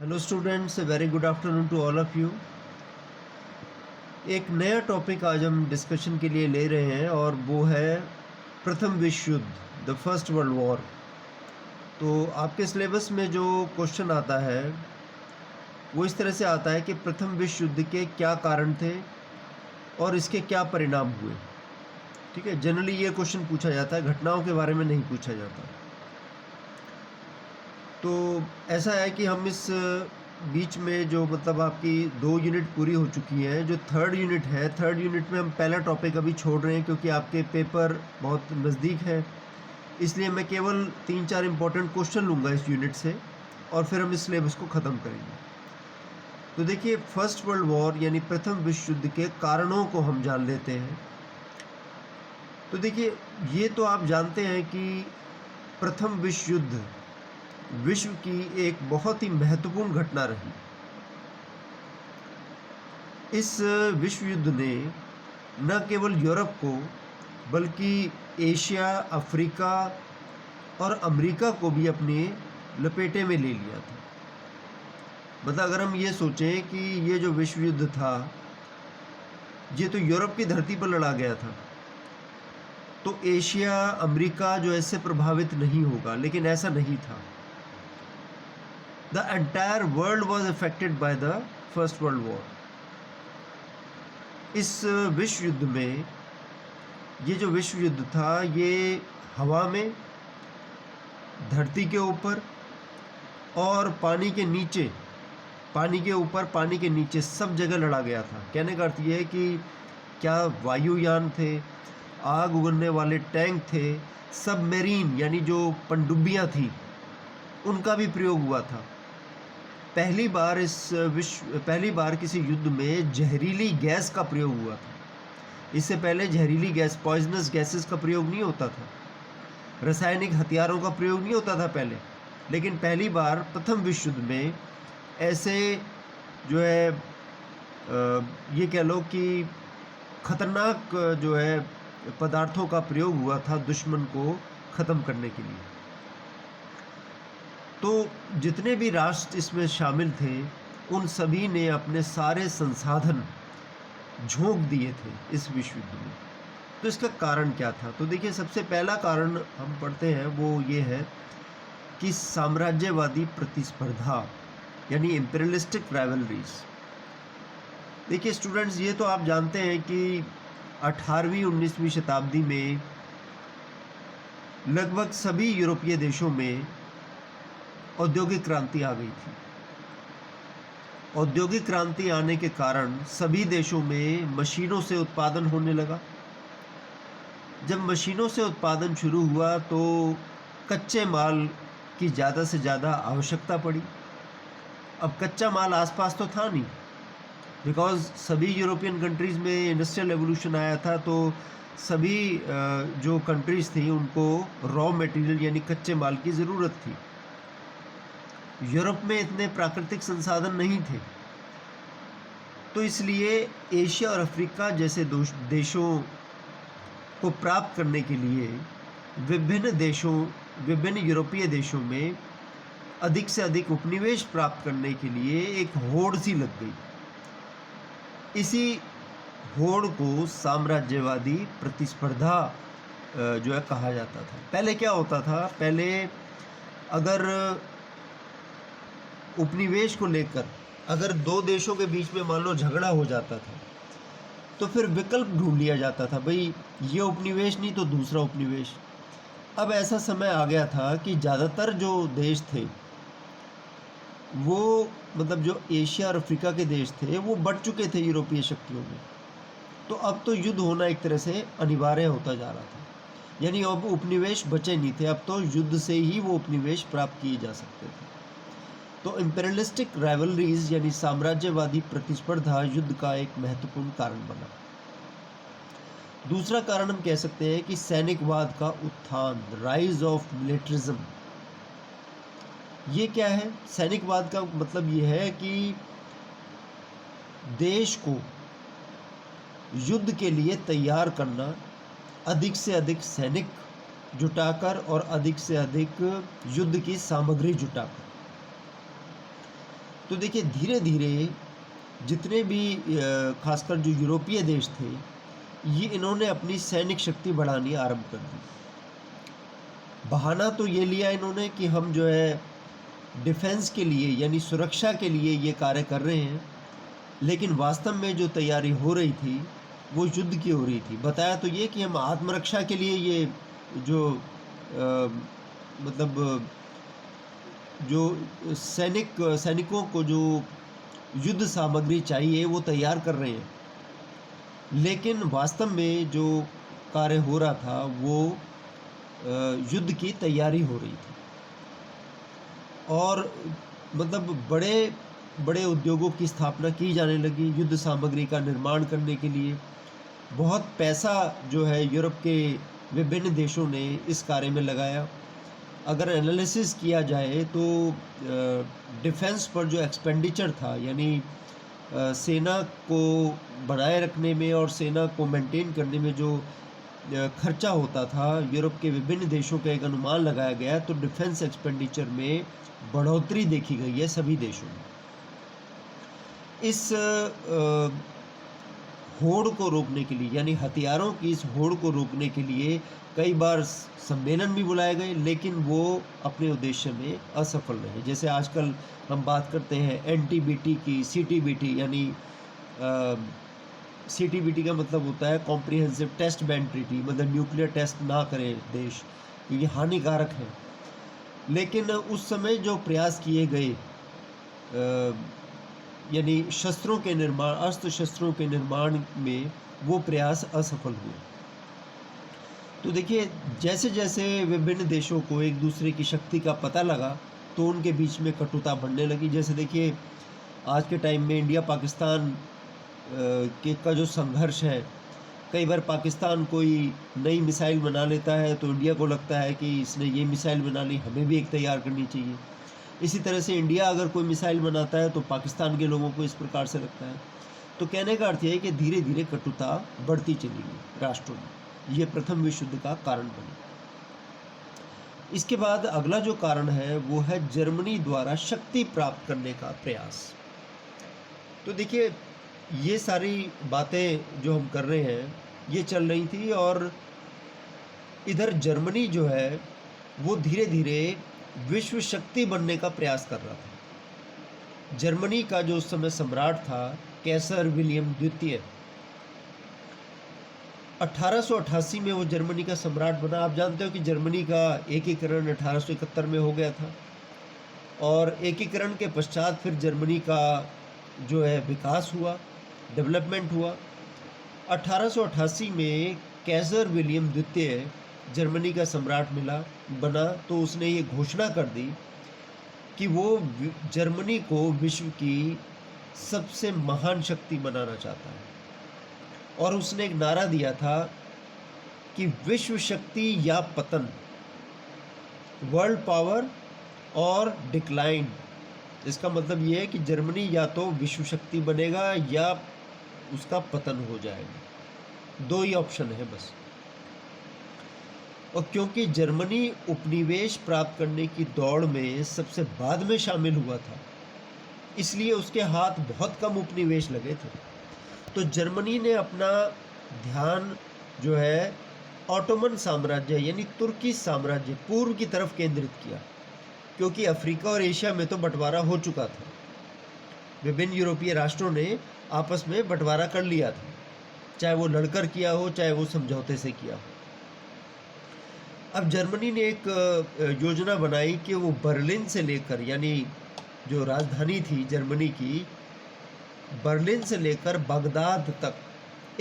Hello students, very good afternoon to all of you. एक नया topic आज हम डिस्कशन के लिए ले रहे हैं और वो है प्रथम विश्व युद्ध, द फर्स्ट वर्ल्ड वॉर। तो आपके सिलेबस में जो क्वेश्चन आता है वो इस तरह से आता है कि प्रथम विश्व युद्ध के क्या कारण थे और इसके क्या परिणाम हुए। ठीक है, जनरली ये क्वेश्चन पूछा जाता है, घटनाओं के बारे में नहीं पूछा जाता। तो ऐसा है कि हम इस बीच में जो मतलब आपकी 2 यूनिट पूरी हो चुकी हैं, जो थर्ड यूनिट है, थर्ड यूनिट में हम पहला टॉपिक अभी छोड़ रहे हैं क्योंकि आपके पेपर बहुत नज़दीक है। इसलिए मैं केवल 3-4 इम्पोर्टेंट क्वेश्चन लूँगा इस यूनिट से और फिर हम इस सिलेबस को ख़त्म करेंगे। तो देखिए, फर्स्ट वर्ल्ड वॉर यानी प्रथम विश्व युद्ध के कारणों को हम जान लेते हैं। तो देखिए, ये तो आप जानते हैं कि प्रथम विश्व युद्ध विश्व की एक बहुत ही महत्वपूर्ण घटना रही। इस विश्व युद्ध ने न केवल यूरोप को बल्कि एशिया, अफ्रीका और अमेरिका को भी अपने लपेटे में ले लिया था। मतलब अगर हम ये सोचें कि ये जो विश्व युद्ध था ये तो यूरोप की धरती पर लड़ा गया था, तो एशिया, अमेरिका जो ऐसे प्रभावित नहीं होगा, लेकिन ऐसा नहीं था। The entire world was affected by the First World War. इस विश्व युद्ध में ये जो विश्व युद्ध था ये हवा में, धरती के ऊपर और पानी के नीचे, पानी के ऊपर, पानी के नीचे सब जगह लड़ा गया था। कहने का अर्थ ये है कि क्या वायुयान थे, आग उगलने वाले टैंक थे, सबमरीन यानी जो पनडुब्बियाँ थी उनका भी प्रयोग हुआ था। पहली बार किसी युद्ध में जहरीली गैस का प्रयोग हुआ था। इससे पहले जहरीली गैस, पॉइजनस गैसेस का प्रयोग नहीं होता था, रासायनिक हथियारों का प्रयोग नहीं होता था पहले। लेकिन पहली बार प्रथम विश्व युद्ध में ऐसे जो है ये कह लो कि खतरनाक जो है पदार्थों का प्रयोग हुआ था दुश्मन को ख़त्म करने के लिए। तो जितने भी राष्ट्र इसमें शामिल थे उन सभी ने अपने सारे संसाधन झोंक दिए थे इस विश्व युद्ध में। तो इसका कारण क्या था? तो देखिए, सबसे पहला कारण हम पढ़ते हैं वो ये है कि साम्राज्यवादी प्रतिस्पर्धा यानी इम्पीरियलिस्टिक राइवलरीज। देखिए स्टूडेंट्स, ये तो आप जानते हैं कि 18वीं-19वीं शताब्दी में लगभग सभी यूरोपीय देशों में औद्योगिक क्रांति आ गई थी। औद्योगिक क्रांति आने के कारण सभी देशों में मशीनों से उत्पादन होने लगा। जब मशीनों से उत्पादन शुरू हुआ तो कच्चे माल की ज़्यादा से ज़्यादा आवश्यकता पड़ी। अब कच्चा माल आसपास तो था नहीं, बिकॉज़ सभी यूरोपियन कंट्रीज़ में इंडस्ट्रियल रेवोल्यूशन आया था, तो सभी जो कंट्रीज़ थी उनको रॉ मटेरियल यानी कच्चे माल की ज़रूरत थी। यूरोप में इतने प्राकृतिक संसाधन नहीं थे, तो इसलिए एशिया और अफ्रीका जैसे देशों को प्राप्त करने के लिए विभिन्न यूरोपीय देशों में अधिक से अधिक उपनिवेश प्राप्त करने के लिए एक होड़ सी लग गई। इसी होड़ को साम्राज्यवादी प्रतिस्पर्धा जो है कहा जाता था। पहले क्या होता था? पहले अगर उपनिवेश को लेकर अगर 2 देशों के बीच में मान लो झगड़ा हो जाता था तो फिर विकल्प ढूंढ लिया जाता था, भाई ये उपनिवेश नहीं तो दूसरा उपनिवेश। अब ऐसा समय आ गया था कि ज़्यादातर जो देश थे वो मतलब जो एशिया और अफ्रीका के देश थे वो बढ़ चुके थे यूरोपीय शक्तियों में। तो अब तो युद्ध होना एक तरह से अनिवार्य होता जा रहा था, यानी अब उपनिवेश बचे नहीं थे, अब तो युद्ध से ही वो उपनिवेश प्राप्त किए जा सकते थे। तो इम्पेरियलिस्टिक राइवलरीज यानी साम्राज्यवादी प्रतिस्पर्धा युद्ध का एक महत्वपूर्ण कारण बना। दूसरा कारण हम कह सकते हैं कि सैनिकवाद का उत्थान, राइज ऑफ मिलिट्रिज्म। ये क्या है? सैनिकवाद का मतलब ये है कि देश को युद्ध के लिए तैयार करना, अधिक से अधिक सैनिक जुटाकर और अधिक से अधिक युद्ध की सामग्री जुटाकर। तो देखिए धीरे धीरे जितने भी खासकर जो यूरोपीय देश थे, ये इन्होंने अपनी सैनिक शक्ति बढ़ानी आरंभ कर दी। बहाना तो ये लिया इन्होंने कि हम जो है डिफेंस के लिए यानी सुरक्षा के लिए ये कार्य कर रहे हैं, लेकिन वास्तव में जो तैयारी हो रही थी वो युद्ध की हो रही थी। बताया तो ये कि हम आत्मरक्षा के लिए ये जो मतलब जो सैनिकों को जो युद्ध सामग्री चाहिए वो तैयार कर रहे हैं, लेकिन वास्तव में जो कार्य हो रहा था वो युद्ध की तैयारी हो रही थी। और मतलब बड़े बड़े उद्योगों की स्थापना की जाने लगी युद्ध सामग्री का निर्माण करने के लिए। बहुत पैसा जो है यूरोप के विभिन्न देशों ने इस कार्य में लगाया। अगर एनालिसिस किया जाए तो डिफेंस पर जो एक्सपेंडिचर था यानी सेना को बनाए रखने में और सेना को मेंटेन करने में जो खर्चा होता था, यूरोप के विभिन्न देशों का एक अनुमान लगाया गया, तो डिफेंस एक्सपेंडिचर में बढ़ोतरी देखी गई है सभी देशों में। इस होड़ को रोकने के लिए यानी हथियारों की इस होड़ को रोकने के लिए कई बार सम्मेलन भी बुलाए गए, लेकिन वो अपने उद्देश्य में असफल रहे। जैसे आजकल हम बात करते हैं एनटीबीटी की, सीटीबीटी यानी सीटीबीटी का मतलब होता है कॉम्प्रिहेंसिव टेस्ट बैन ट्रीटी, मतलब न्यूक्लियर टेस्ट ना करें देश, क्योंकि हानिकारक है। लेकिन उस समय जो प्रयास किए गए यानी शस्त्रों के निर्माण, अस्त्र शस्त्रों के निर्माण में वो प्रयास असफल हुए। तो देखिए जैसे जैसे विभिन्न देशों को एक दूसरे की शक्ति का पता लगा तो उनके बीच में कटुता बढ़ने लगी। जैसे देखिए आज के टाइम में इंडिया पाकिस्तान के का जो संघर्ष है, कई बार पाकिस्तान कोई नई मिसाइल बना लेता है तो इंडिया को लगता है कि इसने ये मिसाइल बना ली, हमें भी एक तैयार करनी चाहिए। इसी तरह से इंडिया अगर कोई मिसाइल बनाता है तो पाकिस्तान के लोगों को इस प्रकार से लगता है। तो कहने का अर्थ यह है कि धीरे धीरे कटुता बढ़ती चली गई राष्ट्रों में। ये प्रथम विश्व युद्ध का कारण बनी। इसके बाद अगला जो कारण है वो है जर्मनी द्वारा शक्ति प्राप्त करने का प्रयास। तो देखिए ये सारी बातें जो हम कर रहे हैं ये चल रही थी, और इधर जर्मनी जो है वो धीरे धीरे विश्व शक्ति बनने का प्रयास कर रहा था। जर्मनी का जो उस समय सम्राट था कैसर विलियम द्वितीय, 1888 में वो जर्मनी का सम्राट बना। आप जानते हो कि जर्मनी का एकीकरण 1871 में हो गया था, और एकीकरण के पश्चात फिर जर्मनी का जो है विकास हुआ, डेवलपमेंट हुआ। 1888 में कैसर विलियम द्वितीय जर्मनी का सम्राट बना, तो उसने ये घोषणा कर दी कि वो जर्मनी को विश्व की सबसे महान शक्ति बनाना चाहता है। और उसने एक नारा दिया था कि विश्व शक्ति या पतन, वर्ल्ड पावर और डिक्लाइन। इसका मतलब ये है कि जर्मनी या तो विश्व शक्ति बनेगा या उसका पतन हो जाएगा, दो ही ऑप्शन है बस। और क्योंकि जर्मनी उपनिवेश प्राप्त करने की दौड़ में सबसे बाद में शामिल हुआ था, इसलिए उसके हाथ बहुत कम उपनिवेश लगे थे। तो जर्मनी ने अपना ध्यान जो है ऑटोमन साम्राज्य यानी तुर्की साम्राज्य पूर्व की तरफ केंद्रित किया, क्योंकि अफ्रीका और एशिया में तो बंटवारा हो चुका था। विभिन्न यूरोपीय राष्ट्रों ने आपस में बंटवारा कर लिया था, चाहे वो लड़कर किया हो चाहे वो समझौते से किया हो। अब जर्मनी ने एक योजना बनाई कि वो बर्लिन से लेकर, यानी जो राजधानी थी जर्मनी की, बर्लिन से लेकर बगदाद तक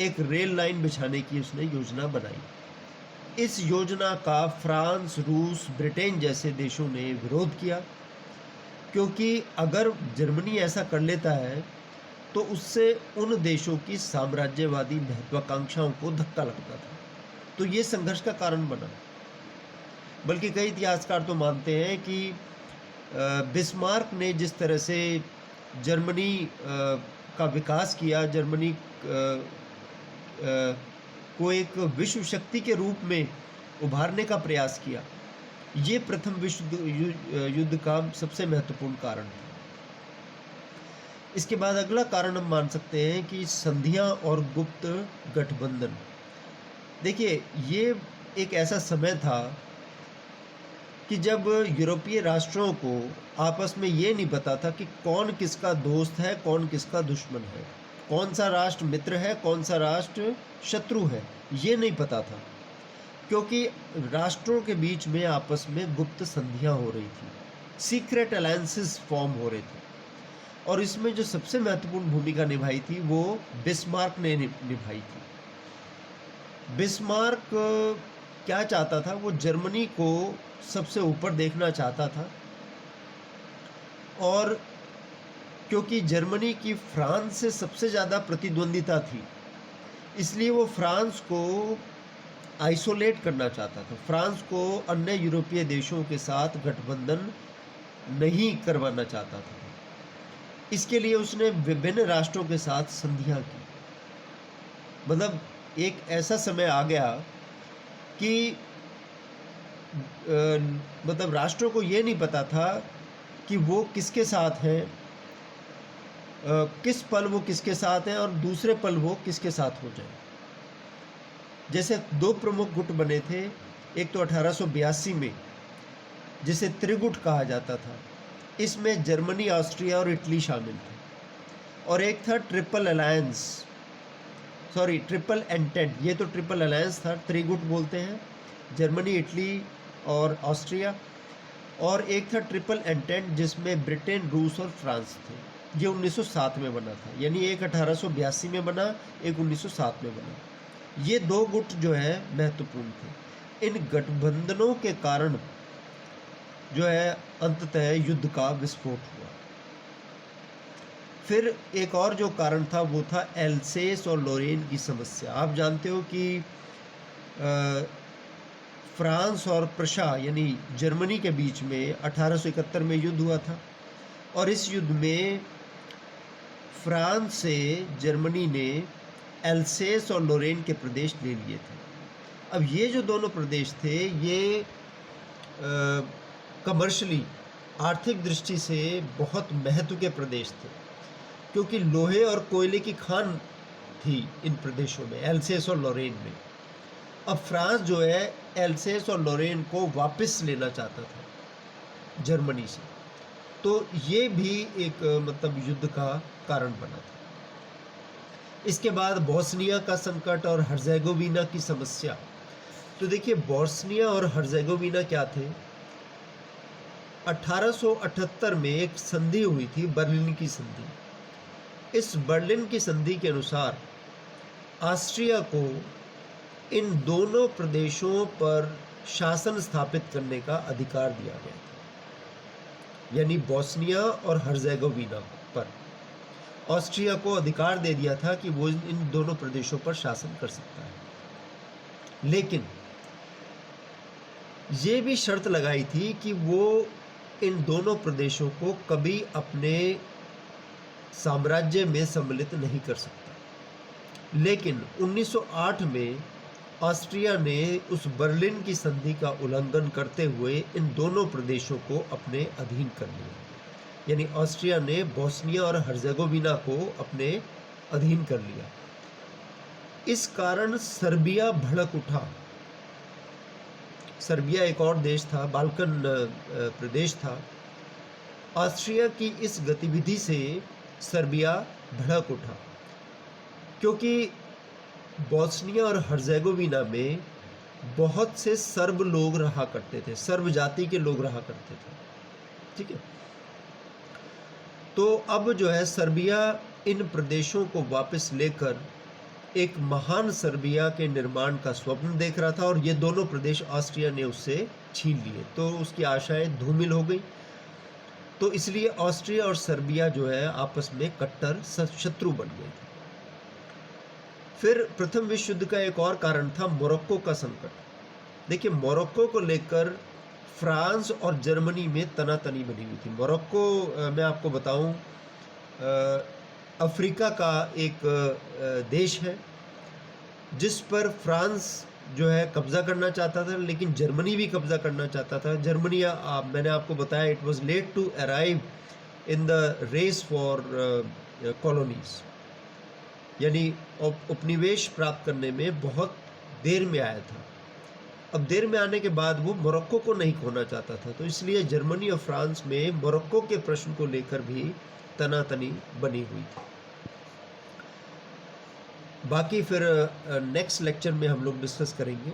एक रेल लाइन बिछाने की उसने योजना बनाई। इस योजना का फ्रांस, रूस, ब्रिटेन जैसे देशों ने विरोध किया, क्योंकि अगर जर्मनी ऐसा कर लेता है तो उससे उन देशों की साम्राज्यवादी महत्वाकांक्षाओं को धक्का लगता था। तो ये संघर्ष का कारण बना। बल्कि कई इतिहासकार तो मानते हैं कि बिस्मार्क ने जिस तरह से जर्मनी का विकास किया, जर्मनी को एक विश्व शक्ति के रूप में उभारने का प्रयास किया, ये प्रथम विश्व युद्ध का सबसे महत्वपूर्ण कारण था। इसके बाद अगला कारण हम मान सकते हैं कि संधियां और गुप्त गठबंधन। देखिए, ये एक ऐसा समय था कि जब यूरोपीय राष्ट्रों को आपस में ये नहीं पता था कि कौन किसका दोस्त है, कौन किसका दुश्मन है, कौन सा राष्ट्र मित्र है, कौन सा राष्ट्र शत्रु है, ये नहीं पता था, क्योंकि राष्ट्रों के बीच में आपस में गुप्त संधियां हो रही थी, सीक्रेट अलायंसेस फॉर्म हो रहे थे। और इसमें जो सबसे महत्वपूर्ण भूमिका निभाई थी वो बिस्मार्क ने निभाई थी। बिस्मार्क क्या चाहता था? वो जर्मनी को सबसे ऊपर देखना चाहता था, और क्योंकि जर्मनी की फ्रांस से सबसे ज़्यादा प्रतिद्वंदिता थी, इसलिए वो फ्रांस को आइसोलेट करना चाहता था, फ्रांस को अन्य यूरोपीय देशों के साथ गठबंधन नहीं करवाना चाहता था। इसके लिए उसने विभिन्न राष्ट्रों के साथ संधियां की। मतलब एक ऐसा समय आ गया कि मतलब राष्ट्रों को ये नहीं पता था कि वो किसके साथ हैं, किस पल वो किसके साथ हैं और दूसरे पल वो किसके साथ हो जाए। जैसे दो प्रमुख गुट बने थे, एक तो 1882 में जिसे त्रिगुट कहा जाता था, इसमें जर्मनी, ऑस्ट्रिया और इटली शामिल थे, और एक था ट्रिपल एंटेंट। ये तो ट्रिपल अलायंस था, त्रिगुट बोलते हैं, जर्मनी, इटली और ऑस्ट्रिया। और एक था ट्रिपल एंटेंट जिसमें ब्रिटेन, रूस और फ्रांस थे। ये 1907 में बना था, यानी एक 1882 में बना, एक 1907 में बना। ये दो गुट जो है महत्वपूर्ण थे। इन गठबंधनों के कारण जो है अंततः युद्ध का विस्फोट हुआ। फिर एक और जो कारण था वो था एल्सेस और लोरेन की समस्या। आप जानते हो कि फ्रांस और प्रशा यानी जर्मनी के बीच में 1871 में युद्ध हुआ था, और इस युद्ध में फ्रांस से जर्मनी ने एल्सेस और लोरेन के प्रदेश ले लिए थे। अब ये जो दोनों प्रदेश थे ये कमर्शियली, आर्थिक दृष्टि से बहुत महत्व के प्रदेश थे, क्योंकि लोहे और कोयले की खान थी इन प्रदेशों में, एल्सेस और लोरेन में। अब फ्रांस जो है एल्सेस और लोरेन को वापस लेना चाहता था जर्मनी से, तो ये भी एक मतलब युद्ध का कारण बना था। इसके बाद बोस्निया का संकट और हर्जेगोविना की समस्या। तो देखिए, बोस्निया और हर्जेगोविना क्या थे? 1878 में एक संधि हुई थी, बर्लिन की संधि। इस बर्लिन की संधि के अनुसार ऑस्ट्रिया को इन दोनों प्रदेशों पर शासन स्थापित करने का अधिकार दिया गया था, यानी बोस्निया और हर्जेगोविना पर ऑस्ट्रिया को अधिकार दे दिया था कि वो इन दोनों प्रदेशों पर शासन कर सकता है। लेकिन ये भी शर्त लगाई थी कि वो इन दोनों प्रदेशों को कभी अपने साम्राज्य में सम्मिलित नहीं कर सकता। लेकिन 1908 में ऑस्ट्रिया ने उस बर्लिन की संधि का उल्लंघन करते हुए इन दोनों प्रदेशों को अपने अधीन कर लिया, यानी ऑस्ट्रिया ने बोस्निया और हर्जेगोविना को अपने अधीन कर लिया। इस कारण सर्बिया भड़क उठा। सर्बिया एक और देश था, बाल्कन प्रदेश था। ऑस्ट्रिया की इस गतिविधि से सर्बिया भड़क उठा, क्योंकि बोस्निया और हर्जेगोविना में बहुत से सर्ब लोग रहा करते थे, सर्ब जाति के लोग रहा करते थे, ठीक है। तो अब जो है सर्बिया इन प्रदेशों को वापस लेकर एक महान सर्बिया के निर्माण का स्वप्न देख रहा था, और ये दोनों प्रदेश ऑस्ट्रिया ने उससे छीन लिए, तो उसकी आशाएं धूमिल हो गई। तो इसलिए ऑस्ट्रिया और सर्बिया जो है आपस में कट्टर शत्रु बन गए थे। फिर प्रथम विश्व युद्ध का एक और कारण था मोरक्को का संकट। देखिए, मोरक्को को लेकर फ्रांस और जर्मनी में तनातनी बनी हुई थी। मोरक्को मैं आपको बताऊं, अफ्रीका का एक देश है जिस पर फ्रांस जो है कब्जा करना चाहता था, लेकिन जर्मनी भी कब्जा करना चाहता था। जर्मनी मैंने आपको बताया it was late to arrive in the race for colonies, यानी उपनिवेश प्राप्त करने में बहुत देर में आया था। अब देर में आने के बाद वो मोरक्को को नहीं खोना चाहता था, तो इसलिए जर्मनी और फ्रांस में मोरक्को के प्रश्न को लेकर भी तनातनी बनी हुई थी। बाकी फिर नेक्स्ट लेक्चर में हम लोग डिस्कस करेंगे।